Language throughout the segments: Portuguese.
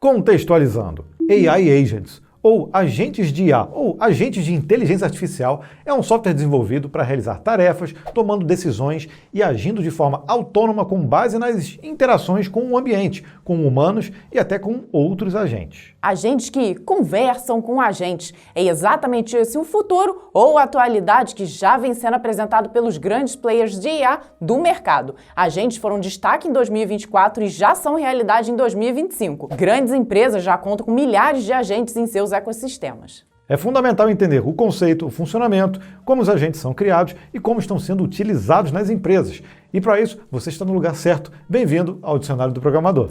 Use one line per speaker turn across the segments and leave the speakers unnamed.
Contextualizando, AI Agents, ou agentes de IA, ou agentes de inteligência artificial, é um software desenvolvido para realizar tarefas, tomando decisões e agindo de forma autônoma com base nas interações com o ambiente, com humanos e até com outros agentes.
Agentes que conversam com agentes. É exatamente esse o futuro ou a atualidade que já vem sendo apresentado pelos grandes players de IA do mercado. Agentes foram destaque em 2024 e já são realidade em 2025. Grandes empresas já contam com milhares de agentes em seus ecossistemas.
É fundamental entender o conceito, o funcionamento, como os agentes são criados e como estão sendo utilizados nas empresas. E para isso, você está no lugar certo. Bem-vindo ao Dicionário do Programador.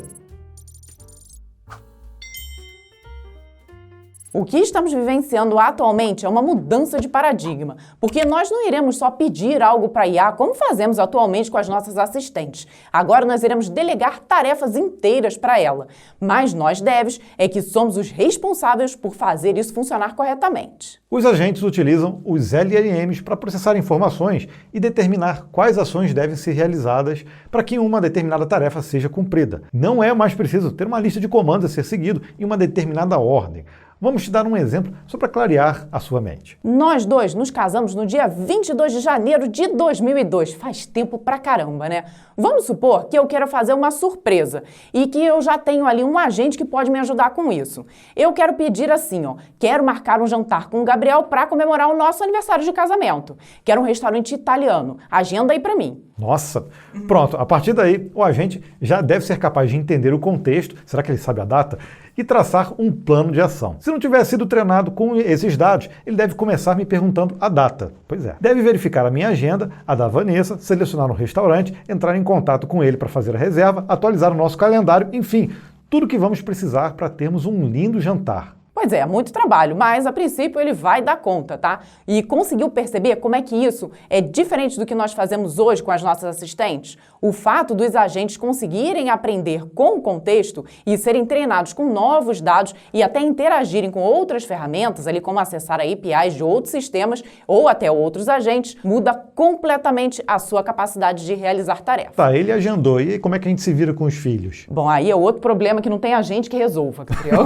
O que estamos vivenciando atualmente é uma mudança de paradigma, porque nós não iremos só pedir algo para a IA como fazemos atualmente com as nossas assistentes. Agora nós iremos delegar tarefas inteiras para ela. Mas nós devs é que somos os responsáveis por fazer isso funcionar corretamente.
Os agentes utilizam os LLMs para processar informações e determinar quais ações devem ser realizadas para que uma determinada tarefa seja cumprida. Não é mais preciso ter uma lista de comandos a ser seguido em uma determinada ordem. Vamos te dar um exemplo só para clarear a sua mente.
Nós dois nos casamos no dia 22 de janeiro de 2002. Faz tempo pra caramba, né? Vamos supor que eu quero fazer uma surpresa e que eu já tenho ali um agente que pode me ajudar com isso. Eu quero pedir assim, quero marcar um jantar com o Gabriel para comemorar o nosso aniversário de casamento. Quero um restaurante italiano. Agenda aí pra mim.
Nossa, pronto, a partir daí o agente já deve ser capaz de entender o contexto, será que ele sabe a data? E traçar um plano de ação. Se não tiver sido treinado com esses dados, ele deve começar me perguntando a data. Pois é. Deve verificar a minha agenda, a da Vanessa, selecionar um restaurante, entrar em contato com ele para fazer a reserva, atualizar o nosso calendário, enfim, tudo que vamos precisar para termos um lindo jantar.
Pois é, muito trabalho, mas a princípio ele vai dar conta, tá? E conseguiu perceber como é que isso é diferente do que nós fazemos hoje com as nossas assistentes? O fato dos agentes conseguirem aprender com o contexto e serem treinados com novos dados e até interagirem com outras ferramentas, ali como acessar a APIs de outros sistemas ou até outros agentes, muda completamente a sua capacidade de realizar tarefas.
Tá, ele agendou. E como é que a gente se vira com os filhos?
Bom, aí é outro problema que não tem agente que resolva, Gabriel.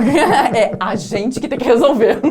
É agente que tem que resolver.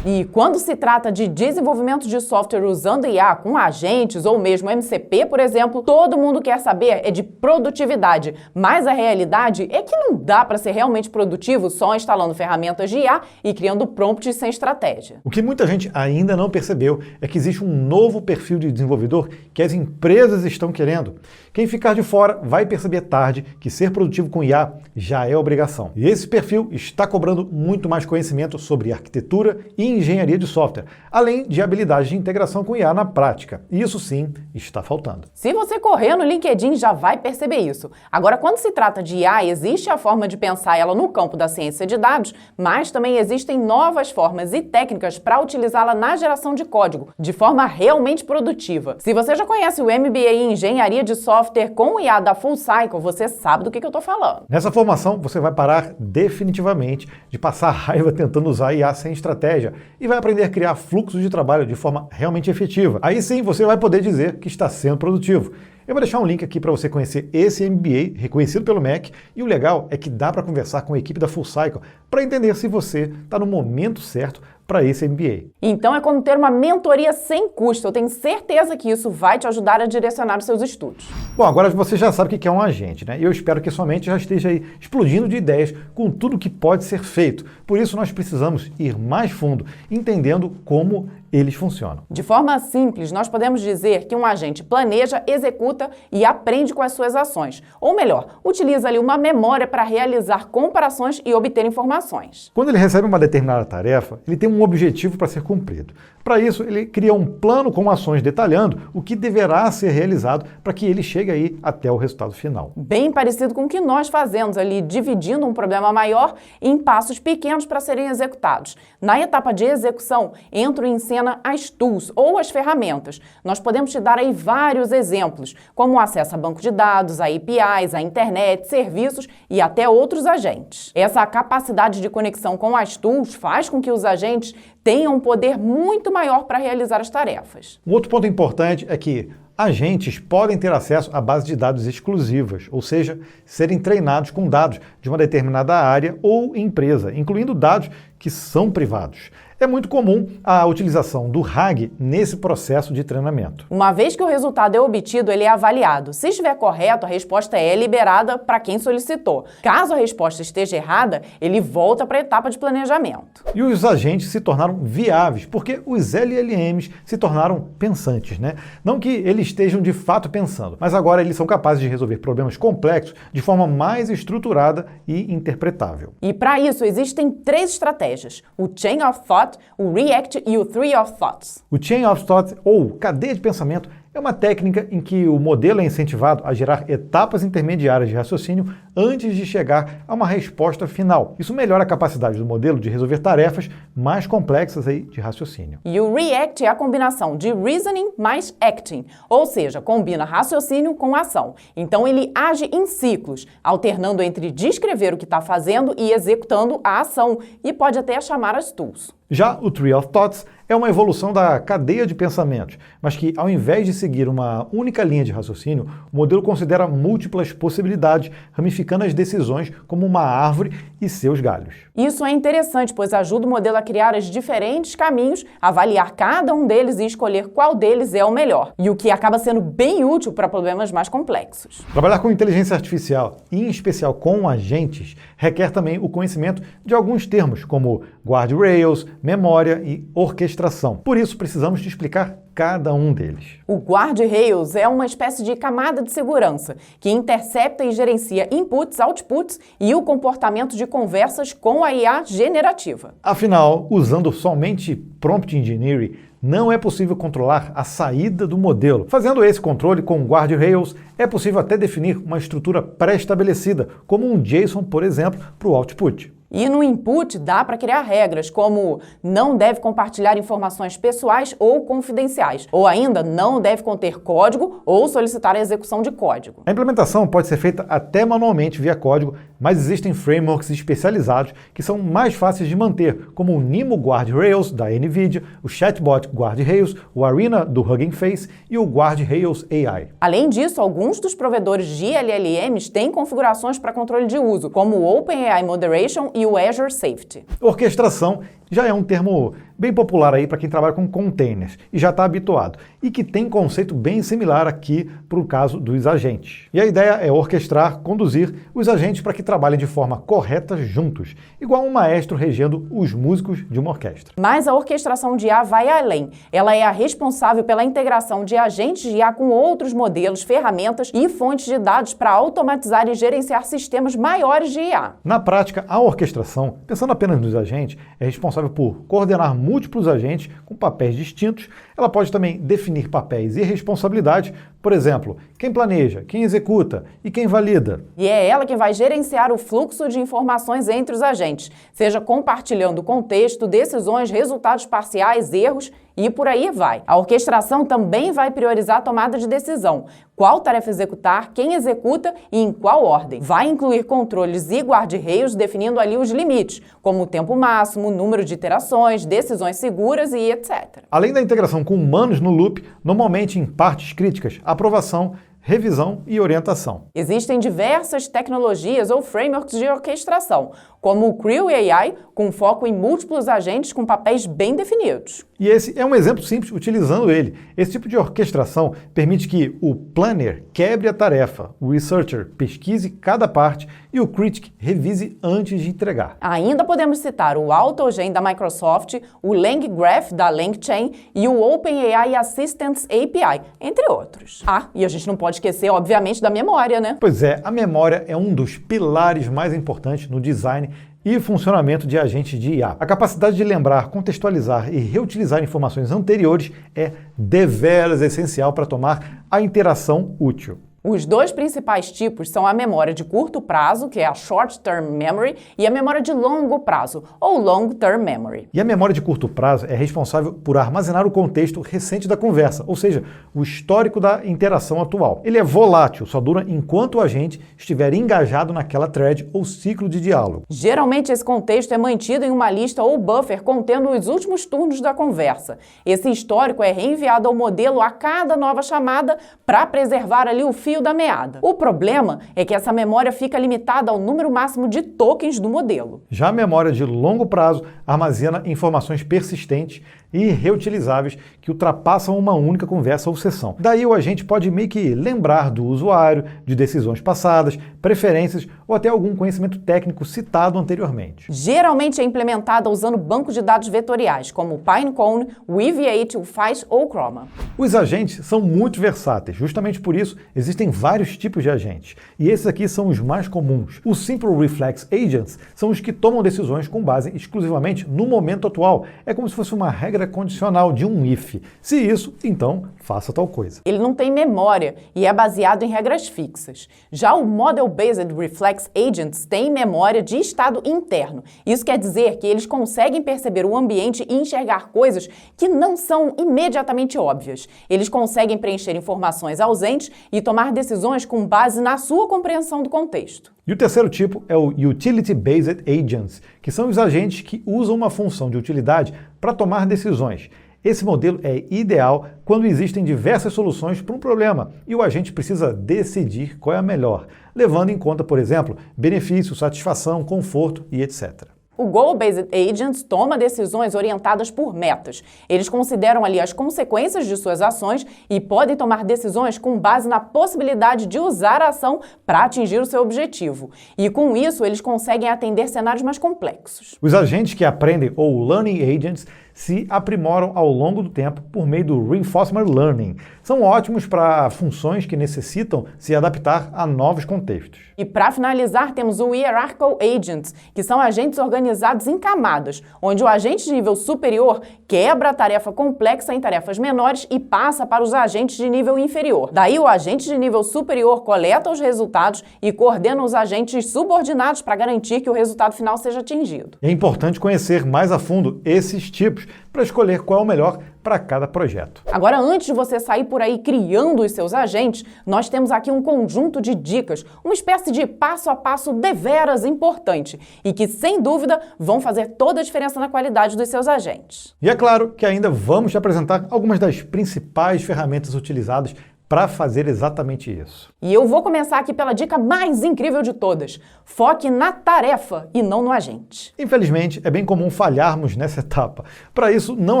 E quando se trata de desenvolvimento de software usando IA com agentes ou mesmo MCP, por exemplo, todo mundo quer saber é de produtividade, mas a realidade é que não dá para ser realmente produtivo só instalando ferramentas de IA e criando prompts sem estratégia.
O que muita gente ainda não percebeu é que existe um novo perfil de desenvolvedor que as empresas estão querendo. Quem ficar de fora vai perceber tarde que ser produtivo com IA já é obrigação. E esse perfil está cobrando muito mais conhecimento sobre arquitetura e engenharia de software, além de habilidades de integração com IA na prática. E isso sim está faltando.
Se você correr no LinkedIn já vai perceber isso. Agora, quando se trata de IA, existe a forma de pensar ela no campo da ciência de dados, mas também existem novas formas e técnicas para utilizá-la na geração de código, de forma realmente produtiva. Se você já conhece o MBA em engenharia de software com o IA da Full Cycle, você sabe do que eu estou falando.
Nessa formação, você vai parar definitivamente de passar raiva tentando usar IA sem estratégia e vai aprender a criar fluxos de trabalho de forma realmente efetiva. Aí sim você vai poder dizer que está sendo produtivo. Eu vou deixar um link aqui para você conhecer esse MBA reconhecido pelo MEC e o legal é que dá para conversar com a equipe da Full Cycle para entender se você está no momento certo para esse MBA.
Então é como ter uma mentoria sem custo. Eu tenho certeza que isso vai te ajudar a direcionar os seus estudos.
Bom, agora você já sabe o que é um agente, né? E eu espero que sua mente já esteja aí explodindo de ideias com tudo que pode ser feito. Por isso nós precisamos ir mais fundo, entendendo como eles funcionam.
De forma simples, nós podemos dizer que um agente planeja, executa e aprende com as suas ações. Ou melhor, utiliza ali uma memória para realizar comparações e obter informações.
Quando ele recebe uma determinada tarefa, ele tem um objetivo para ser cumprido. Para isso, ele cria um plano com ações detalhando o que deverá ser realizado para que ele chegue aí até o resultado final.
Bem parecido com o que nós fazemos ali, dividindo um problema maior em passos pequenos para serem executados. Na etapa de execução, entram em cena as tools ou as ferramentas. Nós podemos te dar aí vários exemplos, como o acesso a banco de dados, a APIs, a internet, serviços e até outros agentes. Essa capacidade de conexão com as tools faz com que os agentes tenham um poder muito maior para realizar as tarefas.
Um outro ponto importante é que Agentes podem ter acesso a bases de dados exclusivas, ou seja, serem treinados com dados de uma determinada área ou empresa, incluindo dados que são privados. É muito comum a utilização do RAG nesse processo de treinamento.
Uma vez que o resultado é obtido, ele é avaliado. Se estiver correto, a resposta é liberada para quem solicitou. Caso a resposta esteja errada, ele volta para a etapa de planejamento.
E os agentes se tornaram viáveis, porque os LLMs se tornaram pensantes, né? Não que eles estejam de fato pensando, mas agora eles são capazes de resolver problemas complexos de forma mais estruturada e interpretável.
E para isso existem 3 estratégias: o Chain of Thought, o React e o Tree of Thoughts.
O Chain of Thought, ou cadeia de pensamento, é uma técnica em que o modelo é incentivado a gerar etapas intermediárias de raciocínio antes de chegar a uma resposta final. Isso melhora a capacidade do modelo de resolver tarefas mais complexas de raciocínio.
E o React é a combinação de reasoning mais acting, ou seja, combina raciocínio com ação. Então ele age em ciclos, alternando entre descrever o que está fazendo e executando a ação, e pode até chamar as tools.
Já o Tree of Thoughts é uma evolução da cadeia de pensamentos, mas que, ao invés de seguir uma única linha de raciocínio, o modelo considera múltiplas possibilidades, ramificando as decisões como uma árvore e seus galhos.
Isso é interessante, pois ajuda o modelo a criar os diferentes caminhos, avaliar cada um deles e escolher qual deles é o melhor, e o que acaba sendo bem útil para problemas mais complexos.
Trabalhar com inteligência artificial, e em especial com agentes, requer também o conhecimento de alguns termos, como guardrails, memória e orquestração. Por isso, precisamos te explicar cada um deles.
O guardrails é uma espécie de camada de segurança que intercepta e gerencia inputs, outputs e o comportamento de conversas com a IA generativa.
Afinal, usando somente prompt engineering, não é possível controlar a saída do modelo. Fazendo esse controle com guardrails, é possível até definir uma estrutura pré-estabelecida, como um JSON, por exemplo, para o output.
E no input dá para criar regras como não deve compartilhar informações pessoais ou confidenciais, ou ainda não deve conter código ou solicitar a execução de código.
A implementação pode ser feita até manualmente via código, mas existem frameworks especializados que são mais fáceis de manter, como o Nimo Guardrails da NVIDIA, o Chatbot Guardrails, o Arena do Hugging Face e o Guardrails AI.
Além disso, alguns dos provedores de LLMs têm configurações para controle de uso, como o OpenAI Moderation e o Azure Safety.
Orquestração já é um termo bem popular aí para quem trabalha com containers e já está habituado, e que tem conceito bem similar aqui para o caso dos agentes. E a ideia é orquestrar, conduzir os agentes para que trabalhem de forma correta juntos, igual um maestro regendo os músicos de uma orquestra.
Mas a orquestração de IA vai além. Ela é a responsável pela integração de agentes de IA com outros modelos, ferramentas e fontes de dados para automatizar e gerenciar sistemas maiores de IA.
Na prática, a orquestração, pensando apenas nos agentes, é responsável por coordenar múltiplos agentes com papéis distintos. Ela pode também definir papéis e responsabilidades, por exemplo, quem planeja, quem executa e quem valida.
E é ela que vai gerenciar o fluxo de informações entre os agentes, seja compartilhando contexto, decisões, resultados parciais, erros e por aí vai. A orquestração também vai priorizar a tomada de decisão, qual tarefa executar, quem executa e em qual ordem. Vai incluir controles e guardrails definindo ali os limites, como o tempo máximo, número de iterações, decisões seguras e etc.
Além da integração com humanos no loop, normalmente em partes críticas, aprovação, revisão e orientação.
Existem diversas tecnologias ou frameworks de orquestração, como o Creo AI, com foco em múltiplos agentes com papéis bem definidos.
E esse é um exemplo simples utilizando ele. Esse tipo de orquestração permite que o planner quebre a tarefa, o researcher pesquise cada parte e o critic revise antes de entregar.
Ainda podemos citar o AutoGen da Microsoft, o LangGraph da LangChain e o OpenAI Assistance API, entre outros. Ah, e a gente não pode esquecer, obviamente, da memória, né?
Pois é, a memória é um dos pilares mais importantes no design e funcionamento de agentes de IA. A capacidade de lembrar, contextualizar e reutilizar informações anteriores é deveras essencial para tomar a interação útil.
Os dois principais tipos são a memória de curto prazo, que é a Short Term Memory, e a memória de longo prazo, ou Long Term Memory.
E a memória de curto prazo é responsável por armazenar o contexto recente da conversa, ou seja, o histórico da interação atual. Ele é volátil, só dura enquanto o agente estiver engajado naquela thread ou ciclo de diálogo.
Geralmente esse contexto é mantido em uma lista ou buffer contendo os últimos turnos da conversa. Esse histórico é reenviado ao modelo a cada nova chamada para preservar ali o fio da meada. O problema é que essa memória fica limitada ao número máximo de tokens do modelo.
Já a memória de longo prazo armazena informações persistentes e reutilizáveis que ultrapassam uma única conversa ou sessão. Daí o agente pode meio que lembrar do usuário, de decisões passadas, preferências ou até algum conhecimento técnico citado anteriormente.
Geralmente é implementada usando bancos de dados vetoriais, como o Pinecone, o Ev8, o FAISS ou o Chroma.
Os agentes são muito versáteis, justamente por isso existem vários tipos de agentes, e esses aqui são os mais comuns. Os Simple Reflex Agents são os que tomam decisões com base exclusivamente no momento atual. É como se fosse uma regra condicional de um if. Se isso, então faça tal coisa.
Ele não tem memória e é baseado em regras fixas. Já o Model-Based Reflex Agents tem memória de estado interno. Isso quer dizer que eles conseguem perceber o ambiente e enxergar coisas que não são imediatamente óbvias. Eles conseguem preencher informações ausentes e tomar decisões com base na sua compreensão do contexto.
E o terceiro tipo é o Utility-Based Agents, que são os agentes que usam uma função de utilidade para tomar decisões. Esse modelo é ideal quando existem diversas soluções para um problema e o agente precisa decidir qual é a melhor, levando em conta, por exemplo, benefício, satisfação, conforto e etc.
O Goal-Based Agents toma decisões orientadas por metas. Eles consideram ali as consequências de suas ações e podem tomar decisões com base na possibilidade de usar a ação para atingir o seu objetivo. E com isso, eles conseguem atender cenários mais complexos.
Os agentes que aprendem, ou Learning Agents, se aprimoram ao longo do tempo por meio do Reinforcement Learning. São ótimos para funções que necessitam se adaptar a novos contextos.
E para finalizar, temos o Hierarchical Agents, que são agentes organizados em camadas, onde o agente de nível superior quebra a tarefa complexa em tarefas menores e passa para os agentes de nível inferior. Daí o agente de nível superior coleta os resultados e coordena os agentes subordinados para garantir que o resultado final seja atingido.
É importante conhecer mais a fundo esses tipos para escolher qual é o melhor para cada projeto.
Agora, antes de você sair por aí criando os seus agentes, nós temos aqui um conjunto de dicas, uma espécie de passo a passo deveras importante e que, sem dúvida, vão fazer toda a diferença na qualidade dos seus agentes.
E é claro que ainda vamos te apresentar algumas das principais ferramentas utilizadas para fazer exatamente isso.
E eu vou começar aqui pela dica mais incrível de todas. Foque na tarefa e não no agente.
Infelizmente, é bem comum falharmos nessa etapa. Para isso não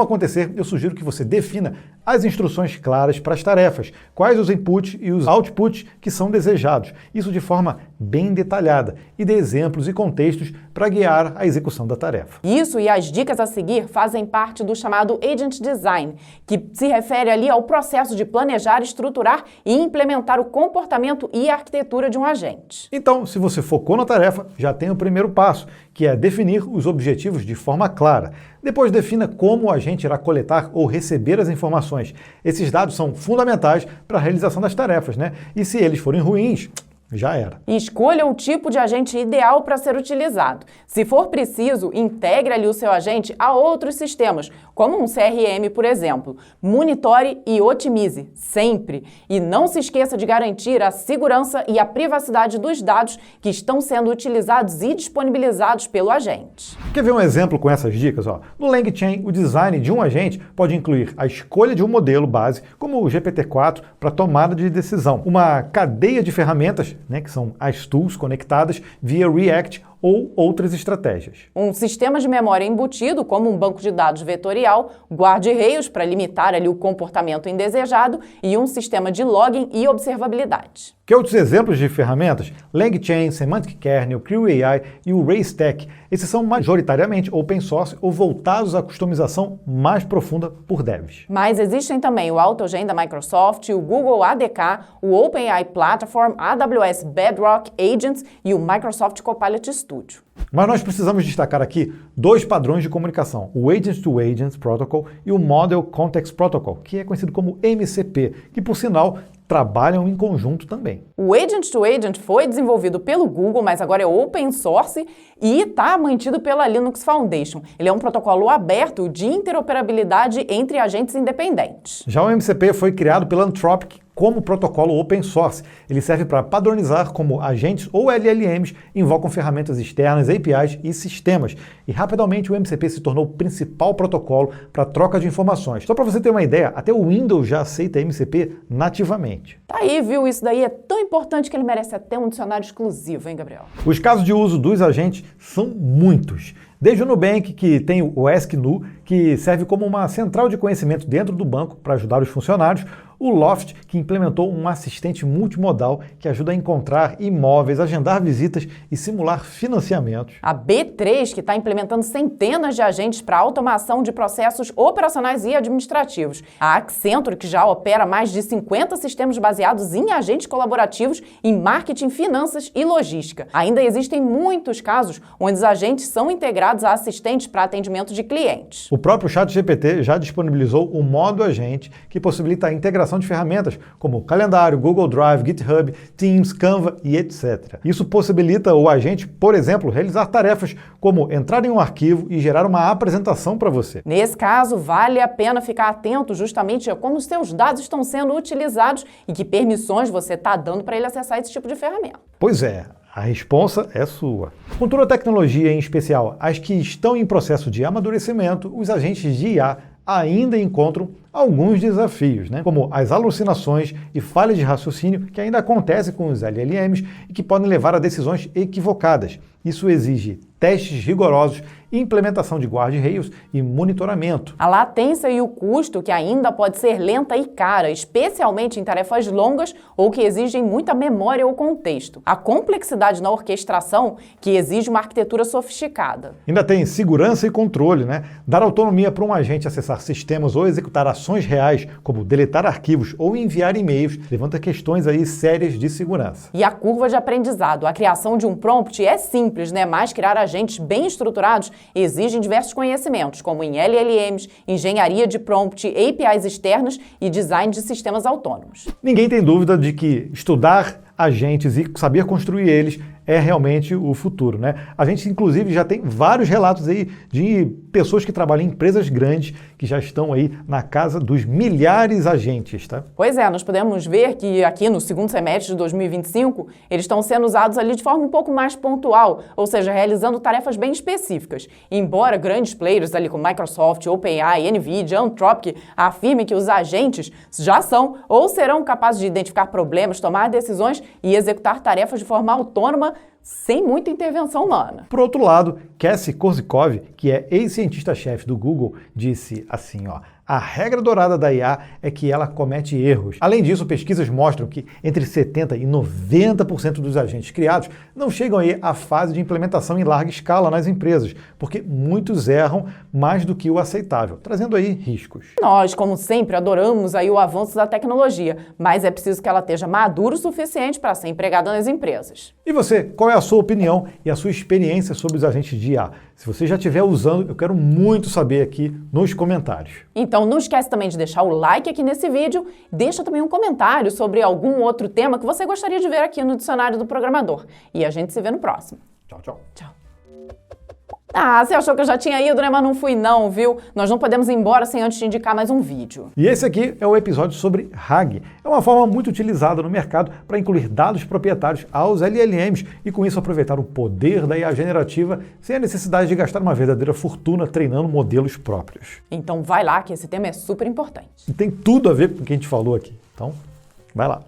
acontecer, eu sugiro que você defina as instruções claras para as tarefas, quais os inputs e os outputs que são desejados, isso de forma bem detalhada, e dê exemplos e contextos para guiar a execução da tarefa.
Isso e as dicas a seguir fazem parte do chamado Agent Design, que se refere ali ao processo de planejar, estruturar e implementar o comportamento e a arquitetura de um agente.
Então, se você focou na tarefa, já tem o primeiro passo, que é definir os objetivos de forma clara. Depois defina como o agente irá coletar ou receber as informações. Esses dados são fundamentais para a realização das tarefas, né? E se eles forem ruins, já era.
E escolha o tipo de agente ideal para ser utilizado. Se for preciso, integre ali o seu agente a outros sistemas, como um CRM, por exemplo. Monitore e otimize, sempre. E não se esqueça de garantir a segurança e a privacidade dos dados que estão sendo utilizados e disponibilizados pelo agente.
Quer ver um exemplo com essas dicas? No LangChain, o design de um agente pode incluir a escolha de um modelo base, como o GPT-4, para tomada de decisão, uma cadeia de ferramentas, que são as tools conectadas via React ou outras estratégias.
Um sistema de memória embutido, como um banco de dados vetorial, guarda-reios para limitar ali o comportamento indesejado e um sistema de login e observabilidade.
Que outros exemplos de ferramentas? LangChain, Semantic Kernel, CrewAI e o RayStack. Esses são majoritariamente open source ou voltados à customização mais profunda por devs.
Mas existem também o AutoGen da Microsoft, o Google ADK, o OpenAI Platform, AWS Bedrock Agents e o Microsoft Copilot Studio.
Mas nós precisamos destacar aqui dois padrões de comunicação, o Agent-to-Agent Protocol e o Model Context Protocol, que é conhecido como MCP, que, por sinal, trabalham em conjunto também.
O Agent to Agent foi desenvolvido pelo Google, mas agora é open source e está mantido pela Linux Foundation. Ele é um protocolo aberto de interoperabilidade entre agentes independentes.
Já o MCP foi criado pela Anthropic como protocolo open source. Ele serve para padronizar como agentes ou LLMs invocam ferramentas externas, APIs e sistemas. E rapidamente o MCP se tornou o principal protocolo para troca de informações. Só para você ter uma ideia, até o Windows já aceita MCP nativamente.
Tá aí, viu? Isso daí é tão importante que ele merece até um dicionário exclusivo, hein, Gabriel?
Os casos de uso dos agentes são muitos. Desde o Nubank, que tem o AskNu, que serve como uma central de conhecimento dentro do banco para ajudar os funcionários, o Loft, que implementou um assistente multimodal que ajuda a encontrar imóveis, agendar visitas e simular financiamentos.
A B3, que está implementando centenas de agentes para automação de processos operacionais e administrativos. A Accenture, que já opera mais de 50 sistemas baseados em agentes colaborativos em marketing, finanças e logística. Ainda existem muitos casos onde os agentes são integrados a assistentes para atendimento de clientes.
O próprio ChatGPT já disponibilizou o modo agente, que possibilita a integração de ferramentas como calendário, Google Drive, GitHub, Teams, Canva e etc. Isso possibilita o agente, por exemplo, realizar tarefas como entrar em um arquivo e gerar uma apresentação para você.
Nesse caso, vale a pena ficar atento justamente a como os seus dados estão sendo utilizados e que permissões você está dando para ele acessar esse tipo de ferramenta.
Pois é. A responsa é sua. Com toda a tecnologia, em especial as que estão em processo de amadurecimento, os agentes de IA ainda encontram alguns desafios, como as alucinações e falhas de raciocínio que ainda acontecem com os LLMs e que podem levar a decisões equivocadas. Isso exige testes rigorosos, implementação de guarda-rails e monitoramento.
A latência e o custo, que ainda pode ser lenta e cara, especialmente em tarefas longas ou que exigem muita memória ou contexto. A complexidade na orquestração, que exige uma arquitetura sofisticada.
Ainda tem segurança e controle, Dar autonomia para um agente acessar sistemas ou executar ações reais, como deletar arquivos ou enviar e-mails, levanta questões aí sérias de segurança.
E a curva de aprendizado. A criação de um prompt é simples, mas criar agentes bem estruturados exigem diversos conhecimentos, como em LLMs, engenharia de prompt, APIs externas e design de sistemas autônomos.
Ninguém tem dúvida de que estudar agentes e saber construir eles é realmente o futuro, A gente, inclusive, já tem vários relatos aí de pessoas que trabalham em empresas grandes que já estão aí na casa dos milhares de agentes,
Pois é, nós podemos ver que aqui no segundo semestre de 2025, eles estão sendo usados ali de forma um pouco mais pontual, ou seja, realizando tarefas bem específicas. Embora grandes players ali como Microsoft, OpenAI, Nvidia, Anthropic afirmem que os agentes já são ou serão capazes de identificar problemas, tomar decisões e executar tarefas de forma autônoma sem muita intervenção humana.
Por outro lado, Cassie Korzykov, que é ex-cientista-chefe do Google, disse assim, a regra dourada da IA é que ela comete erros. Além disso, pesquisas mostram que entre 70% e 90% dos agentes criados não chegam aí à fase de implementação em larga escala nas empresas, porque muitos erram mais do que o aceitável, trazendo aí riscos.
Nós, como sempre, adoramos aí o avanço da tecnologia, mas é preciso que ela esteja madura o suficiente para ser empregada nas empresas.
E você, qual é a sua opinião e a sua experiência sobre os agentes de IA? Se você já estiver usando, eu quero muito saber aqui nos comentários.
Então não esquece também de deixar o like aqui nesse vídeo, deixa também um comentário sobre algum outro tema que você gostaria de ver aqui no Dicionário do Programador. E a gente se vê no próximo.
Tchau, tchau.
Tchau. Ah, você achou que eu já tinha ido, Mas não fui não, viu? Nós não podemos ir embora sem antes te indicar mais um vídeo.
E esse aqui é o episódio sobre RAG. É uma forma muito utilizada no mercado para incluir dados proprietários aos LLMs e com isso aproveitar o poder da IA generativa sem a necessidade de gastar uma verdadeira fortuna treinando modelos próprios.
Então vai lá que esse tema é super importante.
E tem tudo a ver com o que a gente falou aqui. Então, vai lá.